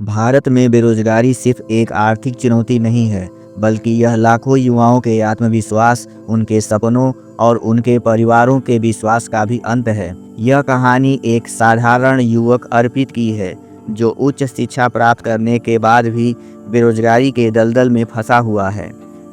भारत में बेरोजगारी सिर्फ एक आर्थिक चुनौती नहीं है, बल्कि यह लाखों युवाओं के आत्मविश्वास, उनके सपनों और उनके परिवारों के विश्वास का भी अंत है। यह कहानी एक साधारण युवक अर्पित की है, जो उच्च शिक्षा प्राप्त करने के बाद भी बेरोजगारी के दलदल में फंसा हुआ है।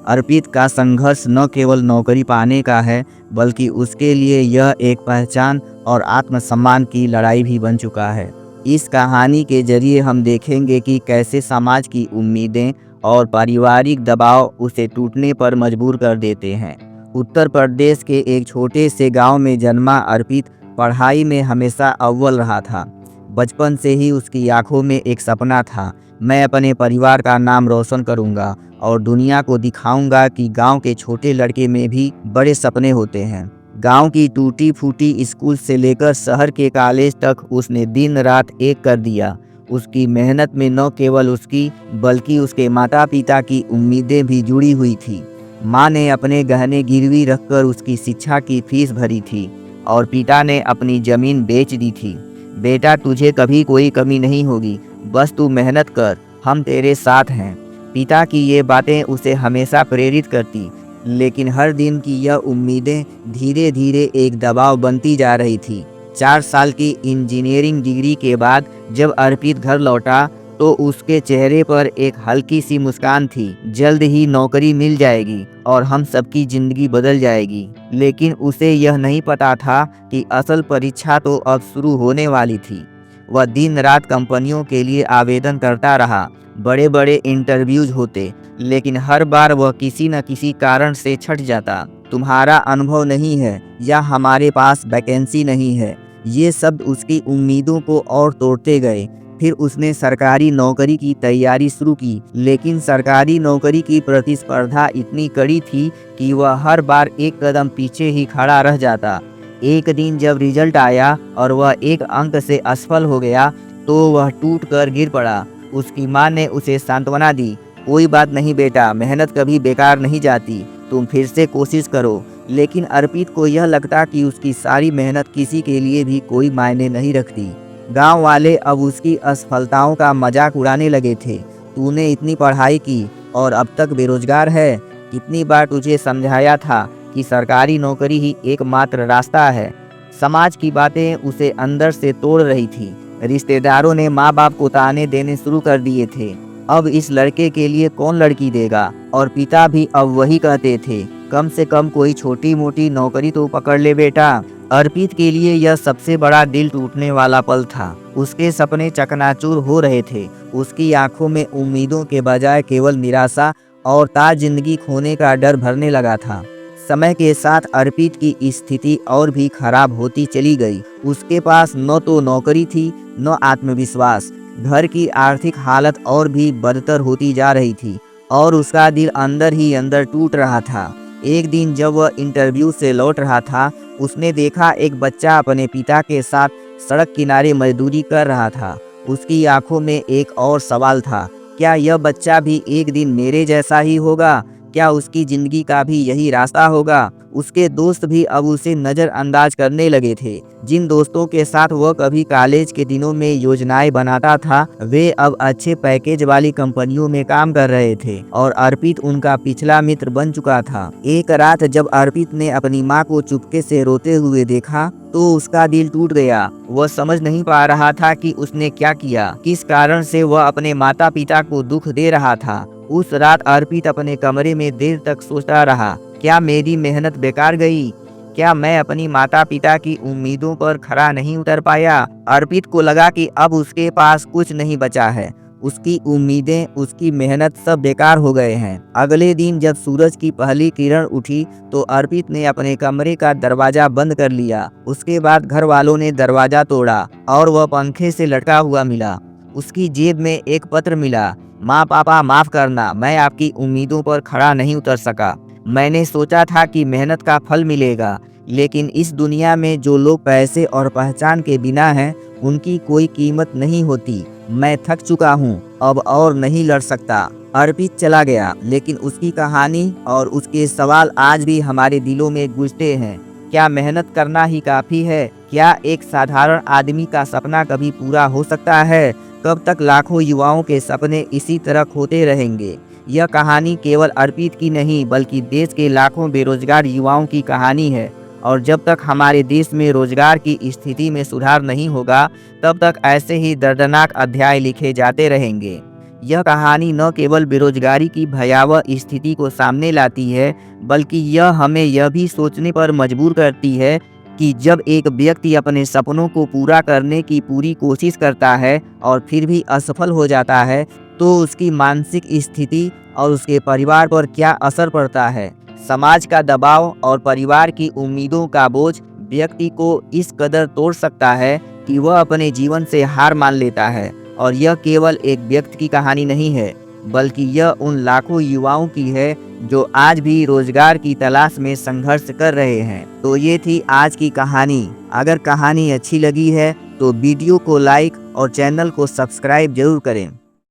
अर्पित का संघर्ष न केवल नौकरी पाने का है, बल्कि उसके लिए यह एक पहचान और आत्मसम्मान की लड़ाई भी बन चुका है। इस कहानी के जरिए हम देखेंगे कि कैसे समाज की उम्मीदें और पारिवारिक दबाव उसे टूटने पर मजबूर कर देते हैं। उत्तर प्रदेश के एक छोटे से गांव में जन्मा अर्पित पढ़ाई में हमेशा अव्वल रहा था। बचपन से ही उसकी आंखों में एक सपना था, मैं अपने परिवार का नाम रोशन करूंगा और दुनिया को दिखाऊंगा कि गांव के छोटे लड़के में भी बड़े सपने होते हैं। गांव की टूटी फूटी स्कूल से लेकर शहर के कॉलेज तक उसने दिन रात एक कर दिया। उसकी मेहनत में न केवल उसकी बल्कि उसके माता पिता की उम्मीदें भी जुड़ी हुई थी। माँ ने अपने गहने गिरवी रखकर उसकी शिक्षा की फीस भरी थी और पिता ने अपनी जमीन बेच दी थी। बेटा, तुझे कभी कोई कमी नहीं होगी, बस तू मेहनत कर, हम तेरे साथ हैं। पिता की ये बातें उसे हमेशा प्रेरित करती, लेकिन हर दिन की यह उम्मीदें धीरे धीरे एक दबाव बनती जा रही थी। 4 साल की इंजीनियरिंग डिग्री के बाद जब अर्पित घर लौटा तो उसके चेहरे पर एक हल्की सी मुस्कान थी। जल्द ही नौकरी मिल जाएगी और हम सबकी जिंदगी बदल जाएगी। लेकिन उसे यह नहीं पता था कि असल परीक्षा तो अब शुरू होने वाली थी। वह दिन रात कंपनियों के लिए आवेदन करता रहा, बड़े बड़े इंटरव्यूज होते, लेकिन हर बार वह किसी न किसी कारण से छट जाता। तुम्हारा अनुभव नहीं है या हमारे पास वैकेंसी नहीं है, ये शब्द उसकी उम्मीदों को और तोड़ते गए। फिर उसने सरकारी नौकरी की तैयारी शुरू की, लेकिन सरकारी नौकरी की प्रतिस्पर्धा इतनी कड़ी थी कि वह हर बार एक कदम पीछे ही खड़ा रह जाता। एक दिन जब रिजल्ट आया और वह एक अंक से असफल हो गया तो वह टूट कर गिर पड़ा। उसकी माँ ने उसे सांत्वना दी, कोई बात नहीं बेटा, मेहनत कभी बेकार नहीं जाती, तुम फिर से कोशिश करो। लेकिन अर्पित को यह लगता कि उसकी सारी मेहनत किसी के लिए भी कोई मायने नहीं रखती। गांव वाले अब उसकी असफलताओं का मजाक उड़ाने लगे थे। तूने इतनी पढ़ाई की और अब तक बेरोजगार है। कितनी बार तुझे समझाया था कि सरकारी नौकरी ही एकमात्र रास्ता है। समाज की बातें उसे अंदर से तोड़ रही थी। रिश्तेदारों ने माँ बाप को ताने देने शुरू कर दिए थे, अब इस लड़के के लिए कौन लड़की देगा। और पिता भी अब वही कहते थे, कम से कम कोई छोटी मोटी नौकरी तो पकड़ ले बेटा। अर्पित के लिए यह सबसे बड़ा दिल टूटने वाला पल था। उसके सपने चकनाचूर हो रहे थे। उसकी आंखों में उम्मीदों के बजाय केवल निराशा और ताज जिंदगी खोने का डर भरने लगा था। समय के साथ अर्पित की स्थिति और भी खराब होती चली गई। उसके पास न तो नौकरी थी न आत्मविश्वास। घर की आर्थिक हालत और भी बदतर होती जा रही थी और उसका दिल अंदर ही अंदर टूट रहा था। एक दिन जब वह इंटरव्यू से लौट रहा था, उसने देखा एक बच्चा अपने पिता के साथ सड़क किनारे मजदूरी कर रहा था। उसकी आंखों में एक और सवाल था, क्या यह बच्चा भी एक दिन मेरे जैसा ही होगा? क्या उसकी जिंदगी का भी यही रास्ता होगा? उसके दोस्त भी अब उसे नज़रअंदाज करने लगे थे। जिन दोस्तों के साथ वह कभी कॉलेज के दिनों में योजनाएं बनाता था, वे अब अच्छे पैकेज वाली कंपनियों में काम कर रहे थे और अर्पित उनका पिछला मित्र बन चुका था। एक रात जब अर्पित ने अपनी माँ को चुपके से रोते हुए देखा तो उसका दिल टूट गया। वह समझ नहीं पा रहा था कि उसने क्या किया, किस कारण से वह अपने माता पिता को दुख दे रहा था। उस रात अर्पित अपने कमरे में देर तक सोचता रहा, क्या मेरी मेहनत बेकार गई? क्या मैं अपनी माता पिता की उम्मीदों पर खरा नहीं उतर पाया? अर्पित को लगा कि अब उसके पास कुछ नहीं बचा है। उसकी उम्मीदें, उसकी मेहनत सब बेकार हो गए हैं। अगले दिन जब सूरज की पहली किरण उठी तो अर्पित ने अपने कमरे का दरवाजा बंद कर लिया। उसके बाद घर वालों ने दरवाजा तोड़ा और वह पंखे से लटका हुआ मिला। उसकी जेब में एक पत्र मिला, माँ पापा माफ करना, मैं आपकी उम्मीदों पर खड़ा नहीं उतर सका। मैंने सोचा था कि मेहनत का फल मिलेगा, लेकिन इस दुनिया में जो लोग पैसे और पहचान के बिना हैं, उनकी कोई कीमत नहीं होती। मैं थक चुका हूँ, अब और नहीं लड़ सकता। अर्पित चला गया, लेकिन उसकी कहानी और उसके सवाल आज भी हमारे दिलों में गूंजते हैं। क्या मेहनत करना ही काफ़ी है? क्या एक साधारण आदमी का सपना कभी पूरा हो सकता है? कब तक लाखों युवाओं के सपने इसी तरह खोते रहेंगे। यह कहानी केवल अर्पित की नहीं बल्कि देश के लाखों बेरोजगार युवाओं की कहानी है। और जब तक हमारे देश में रोजगार की स्थिति में सुधार नहीं होगा, तब तक ऐसे ही दर्दनाक अध्याय लिखे जाते रहेंगे। यह कहानी न केवल बेरोजगारी की भयावह स्थिति को सामने लाती है, बल्कि यह हमें यह भी सोचने पर मजबूर करती है कि जब एक व्यक्ति अपने सपनों को पूरा करने की पूरी कोशिश करता है और फिर भी असफल हो जाता है, तो उसकी मानसिक स्थिति और उसके परिवार पर क्या असर पड़ता है। समाज का दबाव और परिवार की उम्मीदों का बोझ व्यक्ति को इस कदर तोड़ सकता है कि वह अपने जीवन से हार मान लेता है। और यह केवल एक व्यक्ति की कहानी नहीं है, बल्कि यह उन लाखों युवाओं की है जो आज भी रोजगार की तलाश में संघर्ष कर रहे हैं। तो ये थी आज की कहानी। अगर कहानी अच्छी लगी है तो वीडियो को लाइक और चैनल को सब्सक्राइब जरूर करें।